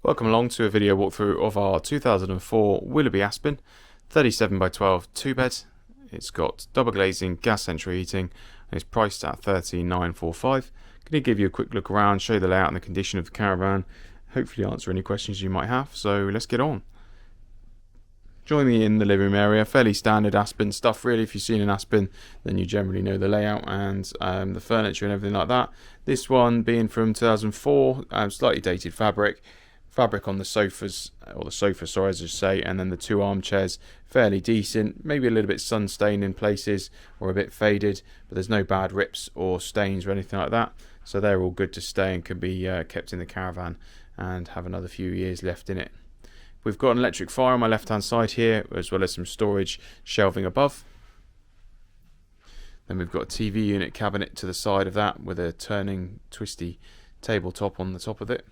Welcome along to a video walkthrough of our 2004 Willerby Aspen 37 by 12 2-bed. It's got double glazing, gas central heating, and it's priced at $13,945. Going to give you a quick look around, show you the layout and the condition of the caravan, hopefully answer any questions you might have, so let's get on. Join me in the living room area. Fairly standard Aspen stuff really. If you've seen an Aspen, then you generally know the layout and the furniture and everything like that. This one being from 2004, slightly dated fabric on the sofas, or the sofa, sorry, as I say, and then the two armchairs, fairly decent, maybe a little bit sun stained in places or a bit faded, but there's no bad rips or stains or anything like that, so they're all good to stay and can be kept in the caravan and have another few years left in it. We've got an electric fire on my left hand side here, as well as some storage shelving above. Then we've got a TV unit cabinet to the side of that with a turning twisty tabletop on the top of it.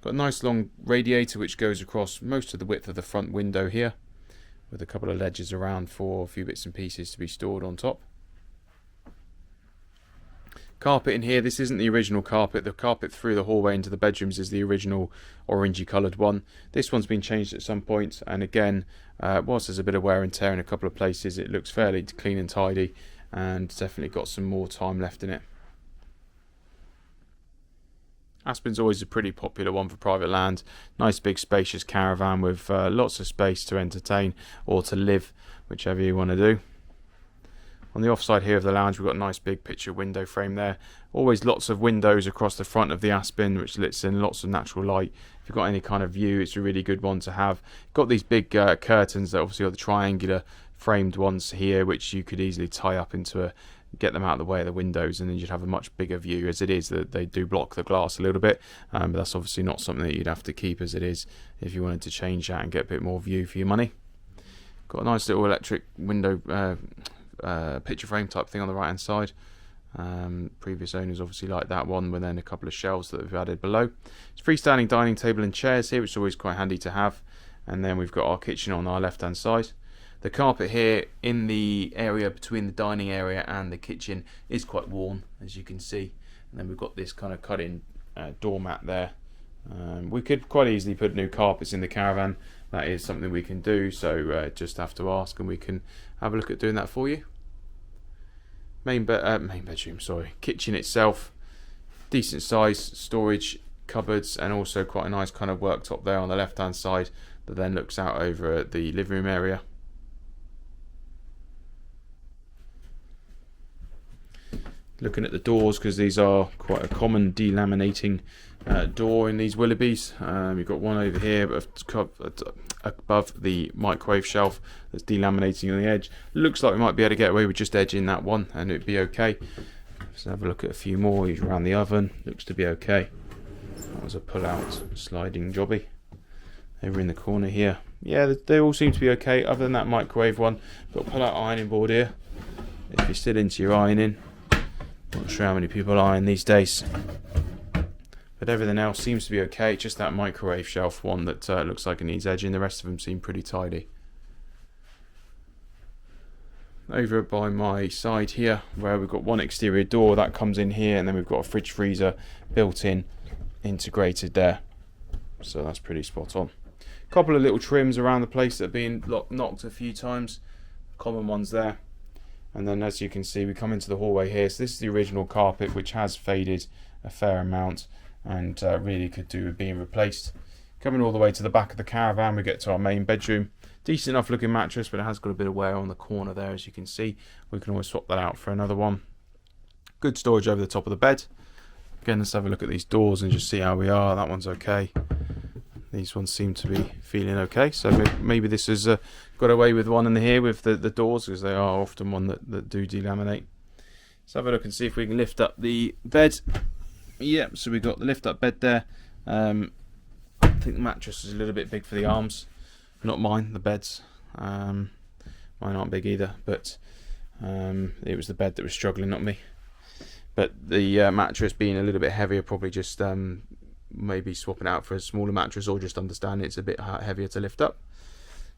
Got a nice long radiator which goes across most of the width of the front window here, with a couple of ledges around for a few bits and pieces to be stored on top. Carpet in here, this isn't the original carpet. The carpet through the hallway into the bedrooms is the original orangey coloured one. This one's been changed at some point, and again, whilst there's a bit of wear and tear in a couple of places, it looks fairly clean and tidy and definitely got some more time left in it. Aspen's always a pretty popular one for private land. Nice big spacious caravan with lots of space to entertain or to live, whichever you want to do. On the offside here of the lounge, we've got a nice big picture window frame there. Always lots of windows across the front of the Aspen, which lets in lots of natural light. If you've got any kind of view, it's a really good one to have. Got these big curtains that obviously are the triangular framed ones here, which you could easily tie up into get them out of the way of the windows, and then you'd have a much bigger view. As it is, that they do block the glass a little bit, but that's obviously not something that you'd have to keep as it is if you wanted to change that and get a bit more view for your money. Got a nice little electric window picture frame type thing on the right hand side. Previous owners obviously like that one, with then a couple of shelves that we've added below. It's freestanding dining table and chairs here, which is always quite handy to have. And then we've got our kitchen on our left hand side. The carpet here in the area between the dining area and the kitchen is quite worn, as you can see. And then we've got this kind of cut-in doormat there. We could quite easily put new carpets in the caravan. That is something we can do, so just have to ask and we can have a look at doing that for you. Main bedroom, sorry. Kitchen itself, decent size, storage cupboards, and also quite a nice kind of worktop there on the left hand side that then looks out over at the living room area. Looking at the doors, because these are quite a common delaminating door in these Willerby's. You've got one over here above the microwave shelf that's delaminating on the edge. Looks like we might be able to get away with just edging that one and it'd be okay. Let's have a look at a few more. He's around the oven, looks to be okay. That was a pull-out sliding jobby. Over in the corner here, yeah, they all seem to be okay other than that microwave one. Got a pull-out ironing board here if you're still into your ironing. Not sure how many people iron these days, but everything else seems to be okay. Just that microwave shelf one that looks like it needs edging. The rest of them seem pretty tidy. Over by my side here, where we've got one exterior door that comes in here, and then we've got a fridge freezer built in, integrated there, so that's pretty spot on. A couple of little trims around the place that have been knocked a few times, common ones there. And then, as you can see, we come into the hallway here. So this is the original carpet, which has faded a fair amount and really could do with being replaced. Coming all the way to the back of the caravan, we get to our main bedroom. Decent enough looking mattress, but it has got a bit of wear on the corner there, as you can see. We can always swap that out for another one. Good storage over the top of the bed. Again, let's have a look at these doors and just see how we are. That one's okay. These ones seem to be feeling okay, so maybe this has got away with one in here with the doors, because they are often one that do delaminate. Let's have a look and see if we can lift up the bed. Yeah, so we've got the lift up bed there. I think the mattress is a little bit big for the arms. Not mine, the bed's. Mine aren't big either, but it was the bed that was struggling, not me. But the mattress being a little bit heavier, probably just maybe swapping out for a smaller mattress, or just understand it's a bit heavier to lift up.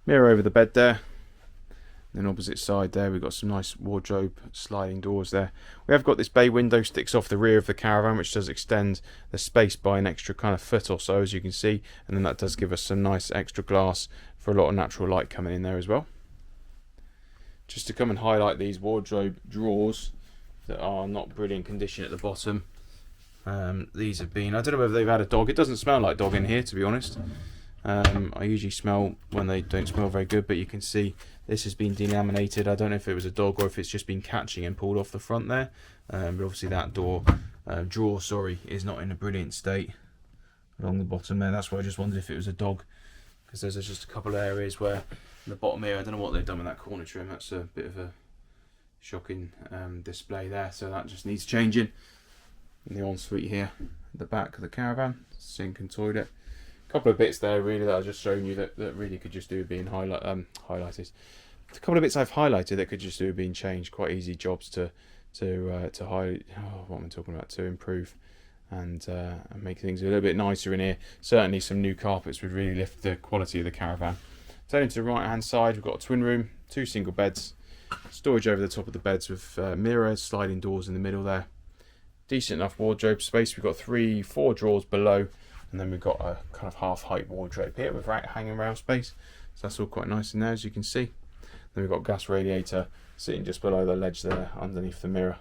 Mirror over the bed there. Then opposite side there, we've got some nice wardrobe sliding doors there. We have got this bay window sticks off the rear of the Caravan, which does extend the space by an extra kind of foot or so, as you can see. And then that does give us some nice extra glass for a lot of natural light coming in there as well. Just to come and highlight these wardrobe drawers that are not brilliant condition at the bottom. These have been, I don't know whether they've had a dog. It doesn't smell like dog in here, to be honest. I usually smell when they don't smell very good, but you can see this has been delaminated. I don't know if it was a dog or if it's just been catching and pulled off the front there. But obviously that drawer is not in a brilliant state along the bottom there. That's why I just wondered if it was a dog, because there's just a couple of areas where in the bottom here, I don't know what they've done with that corner trim. That's a bit of a shocking display there, so that just needs changing. In the ensuite here at the back of the Caravan, sink and toilet. Couple of bits there really that I've just shown you that really could just do with being highlighted. A couple of bits I've highlighted that could just do with being changed. Quite easy jobs to highlight. What am I talking about? To improve and make things a little bit nicer in here. Certainly some new carpets would really lift the quality of the Caravan. Turning to the right hand side, we've got a twin room, 2 single beds, storage over the top of the beds with mirrors, sliding doors in the middle there. Decent enough wardrobe space. We've got 4 drawers below. And then we've got a kind of half height wardrobe here with hanging rail space. So that's all quite nice in there, as you can see. Then we've got gas radiator sitting just below the ledge there underneath the mirror.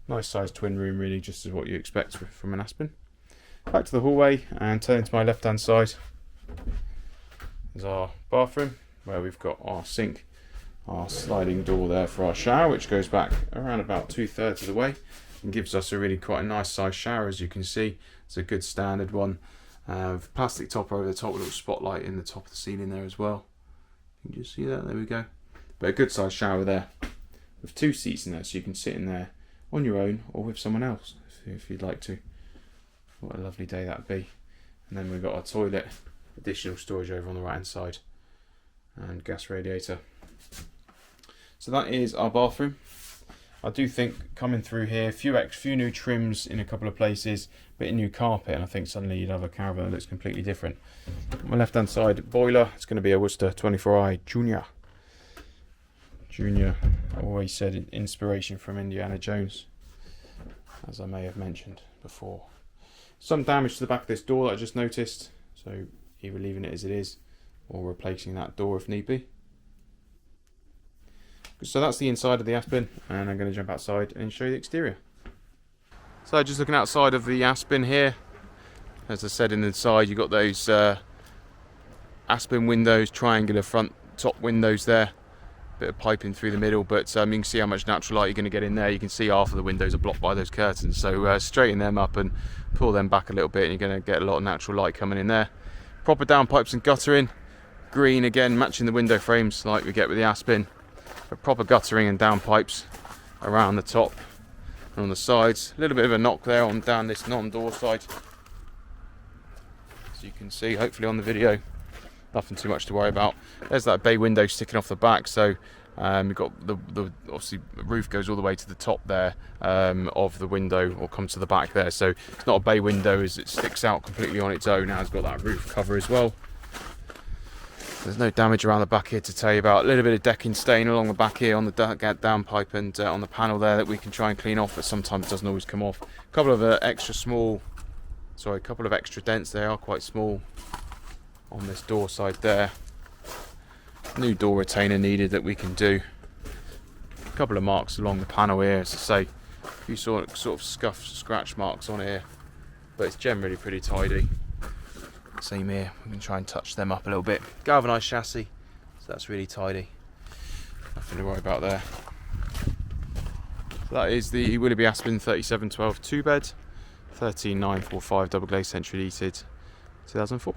Nice sized twin room, really, just as what you expect from an Aspen. Back to the hallway and turning to my left hand side is our bathroom, where we've got our sink, our sliding door there for our shower, which goes back around about 2/3 of the way and gives us a really quite a nice sized shower, as you can see. It's a good standard one. Plastic topper over the top with a little spotlight in the top of the ceiling there as well. You can just see that, there we go. But a good sized shower there with 2 seats in there, so you can sit in there on your own or with someone else if you'd like to. What a lovely day that'd be. And then we've got our toilet, additional storage over on the right hand side, and gas radiator. So that is our bathroom. I do think coming through here, few new trims in a couple of places, bit of new carpet, and I think suddenly you'd have a Caravan that looks completely different. On my left hand side, boiler, it's going to be a Worcester 24i Junior. Junior, always said inspiration from Indiana Jones, as I may have mentioned before. Some damage to the back of this door that I just noticed, so either leaving it as it is or replacing that door if need be. So that's the inside of the Aspen, and I'm going to jump outside and show you the exterior. So just looking outside of the Aspen here, as I said, in the side you've got those Aspen windows, triangular front top windows there, bit of piping through the middle, but you can see how much natural light you're going to get in there. You can see half of the windows are blocked by those curtains, so straighten them up and pull them back a little bit and you're going to get a lot of natural light coming in there. Proper downpipes and guttering, green again, matching the window frames like we get with the Aspen. But proper guttering and downpipes around the top and on the sides. A little bit of a knock there on down this non-door side, as you can see hopefully on the video. Nothing too much to worry about. There's that bay window sticking off the back, so we've got the obviously the roof goes all the way to the top there of the window, or comes to the back there, so it's not a bay window as it sticks out completely on its own. Now it's got that roof cover as well. There's no damage around the back here to tell you about. A little bit of decking stain along the back here on the downpipe and on the panel there that we can try and clean off, but sometimes it doesn't always come off. A couple of extra dents. They are quite small on this door side there. New door retainer needed that we can do. A couple of marks along the panel here, as I say. A few sort of scuff scratch marks on here, but it's generally pretty tidy. Same here, we can try and touch them up a little bit. Galvanised chassis, so that's really tidy. Nothing to worry about there. So that is the Willerby Aspen 3712 2-bed, 13945 double glazed central heated, 2004.